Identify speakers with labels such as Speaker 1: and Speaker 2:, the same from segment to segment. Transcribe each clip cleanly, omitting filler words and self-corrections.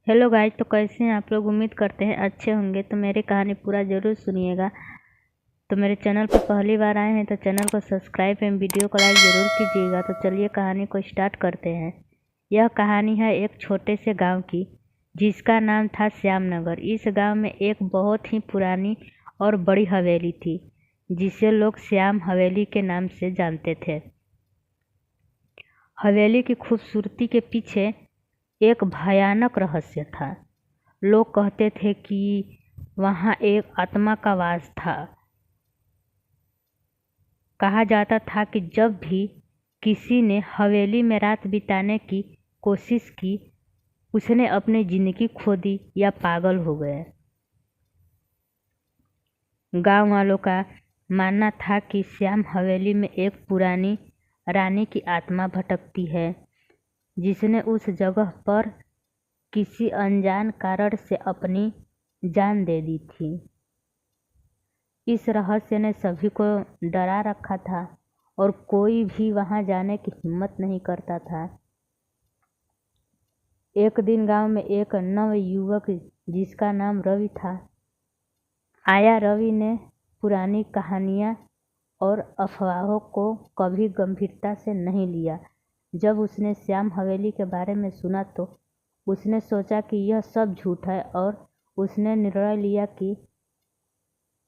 Speaker 1: Hello guys, तो कैसे हैं आप लोग। उम्मीद करते हैं अच्छे होंगे। तो मेरी कहानी पूरा ज़रूर सुनिएगा। तो मेरे चैनल पर पहली बार आए हैं तो चैनल को सब्सक्राइब एवं वीडियो को लाइक ज़रूर कीजिएगा। तो चलिए कहानी को स्टार्ट करते हैं। यह कहानी है एक छोटे से गांव की, जिसका नाम था श्यामनगर। इस गांव में एक बहुत ही पुरानी और बड़ी हवेली थी, जिसे लोग श्याम हवेली के नाम से जानते थे। हवेली की खूबसूरती के पीछे एक भयानक रहस्य था। लोग कहते थे कि वहाँ एक आत्मा का वास था। कहा जाता था कि जब भी किसी ने हवेली में रात बिताने की कोशिश की, उसने अपनी जिंदगी खो दी या पागल हो गए। गांव वालों का मानना था कि श्याम हवेली में एक पुरानी रानी की आत्मा भटकती है, जिसने उस जगह पर किसी अनजान कारण से अपनी जान दे दी थी। इस रहस्य ने सभी को डरा रखा था और कोई भी वहां जाने की हिम्मत नहीं करता था। एक दिन गांव में एक नव युवक, जिसका नाम रवि था, आया। रवि ने पुरानी कहानियां और अफवाहों को कभी गंभीरता से नहीं लिया। जब उसने श्याम हवेली के बारे में सुना तो उसने सोचा कि यह सब झूठ है, और उसने निर्णय लिया कि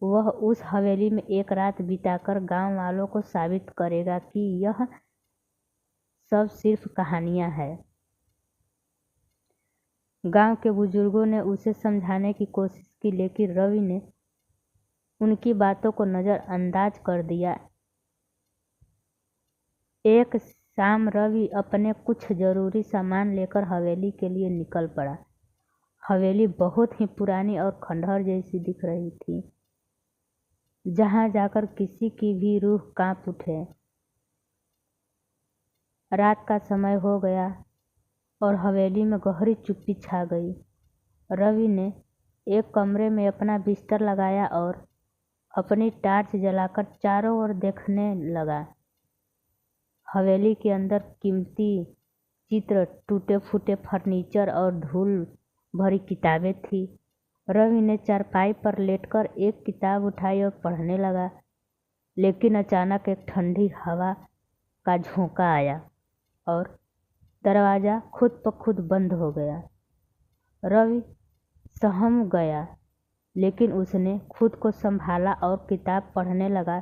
Speaker 1: वह उस हवेली में एक रात बिताकर गांव वालों को साबित करेगा कि यह सब सिर्फ कहानियां हैं। गांव के बुजुर्गों ने उसे समझाने की कोशिश की, लेकिन रवि ने उनकी बातों को नज़रअंदाज कर दिया। एक शाम रवि अपने कुछ जरूरी सामान लेकर हवेली के लिए निकल पड़ा। हवेली बहुत ही पुरानी और खंडहर जैसी दिख रही थी, जहां जाकर किसी की भी रूह कांप उठे। रात का समय हो गया और हवेली में गहरी चुप्पी छा गई। रवि ने एक कमरे में अपना बिस्तर लगाया और अपनी टार्च जलाकर चारों ओर देखने लगा। हवेली के अंदर कीमती चित्र, टूटे फूटे फर्नीचर और धूल भरी किताबें थी। रवि ने चारपाई पर लेटकर एक किताब उठाई और पढ़ने लगा, लेकिन अचानक एक ठंडी हवा का झोंका आया और दरवाज़ा खुद ब खुद बंद हो गया। रवि सहम गया, लेकिन उसने खुद को संभाला और किताब पढ़ने लगा।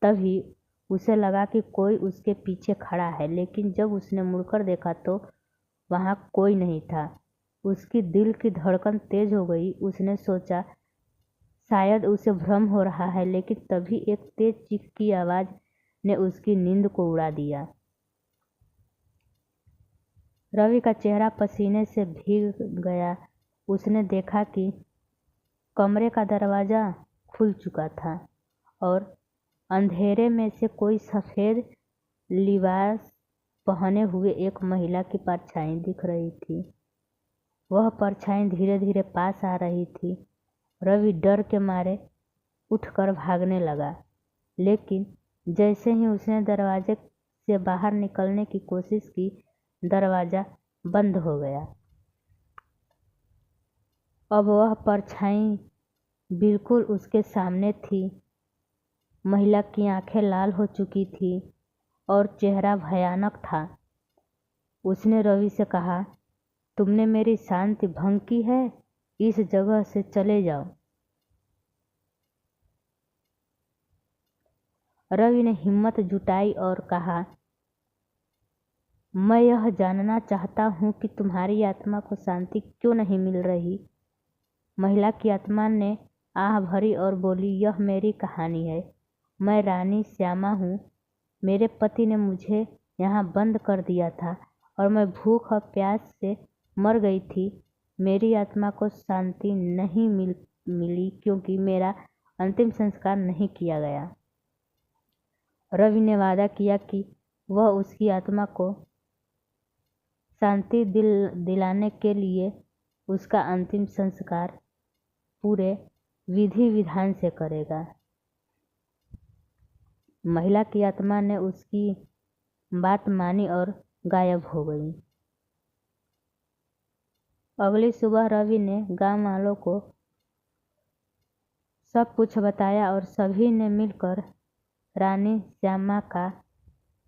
Speaker 1: तभी उसे लगा कि कोई उसके पीछे खड़ा है, लेकिन जब उसने मुड़कर देखा तो वहाँ कोई नहीं था। उसकी दिल की धड़कन तेज हो गई। उसने सोचा शायद उसे भ्रम हो रहा है, लेकिन तभी एक तेज चीख की आवाज़ ने उसकी नींद को उड़ा दिया। रवि का चेहरा पसीने से भीग गया। उसने देखा कि कमरे का दरवाज़ा खुल चुका था और अंधेरे में से कोई सफ़ेद लिबास पहने हुए एक महिला की परछाई दिख रही थी। वह परछाई धीरे धीरे पास आ रही थी। रवि डर के मारे उठकर भागने लगा, लेकिन जैसे ही उसने दरवाजे से बाहर निकलने की कोशिश की, दरवाज़ा बंद हो गया। अब वह परछाई बिल्कुल उसके सामने थी। महिला की आंखें लाल हो चुकी थी और चेहरा भयानक था। उसने रवि से कहा, तुमने मेरी शांति भंग की है, इस जगह से चले जाओ। रवि ने हिम्मत जुटाई और कहा, मैं यह जानना चाहता हूँ कि तुम्हारी आत्मा को शांति क्यों नहीं मिल रही। महिला की आत्मा ने आह भरी और बोली, यह मेरी कहानी है। मैं रानी श्यामा हूँ। मेरे पति ने मुझे यहाँ बंद कर दिया था और मैं भूख और प्यास से मर गई थी। मेरी आत्मा को शांति नहीं मिली क्योंकि मेरा अंतिम संस्कार नहीं किया गया। रवि ने वादा किया कि वह उसकी आत्मा को शांति दिलाने के लिए उसका अंतिम संस्कार पूरे विधि विधान से करेगा। महिला की आत्मा ने उसकी बात मानी और गायब हो गई। अगली सुबह रवि ने गांव वालों को सब कुछ बताया और सभी ने मिलकर रानी श्यामा का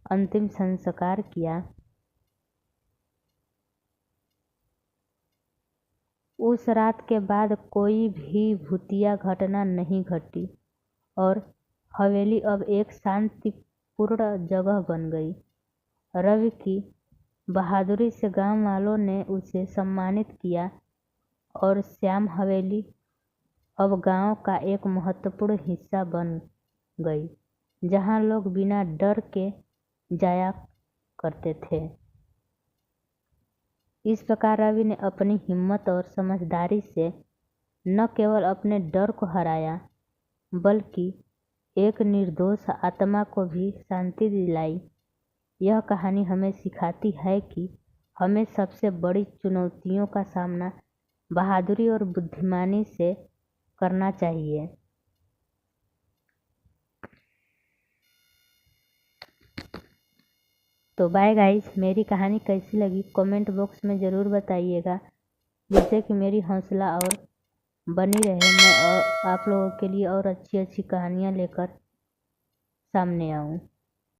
Speaker 1: अंतिम संस्कार किया। उस रात के बाद कोई भी भूतिया घटना नहीं घटी और हवेली अब एक शांतिपूर्ण जगह बन गई। रवि की बहादुरी से गांव वालों ने उसे सम्मानित किया और श्याम हवेली अब गांव का एक महत्वपूर्ण हिस्सा बन गई, जहां लोग बिना डर के जाया करते थे। इस प्रकार रवि ने अपनी हिम्मत और समझदारी से न केवल अपने डर को हराया, बल्कि एक निर्दोष आत्मा को भी शांति दिलाई। यह कहानी हमें सिखाती है कि हमें सबसे बड़ी चुनौतियों का सामना बहादुरी और बुद्धिमानी से करना चाहिए। तो बाय गाइस, मेरी कहानी कैसी लगी कमेंट बॉक्स में ज़रूर बताइएगा, जिससे कि मेरी हौसला और बनी रहे, मैं और आप लोगों के लिए और अच्छी अच्छी कहानियाँ लेकर सामने आऊँ।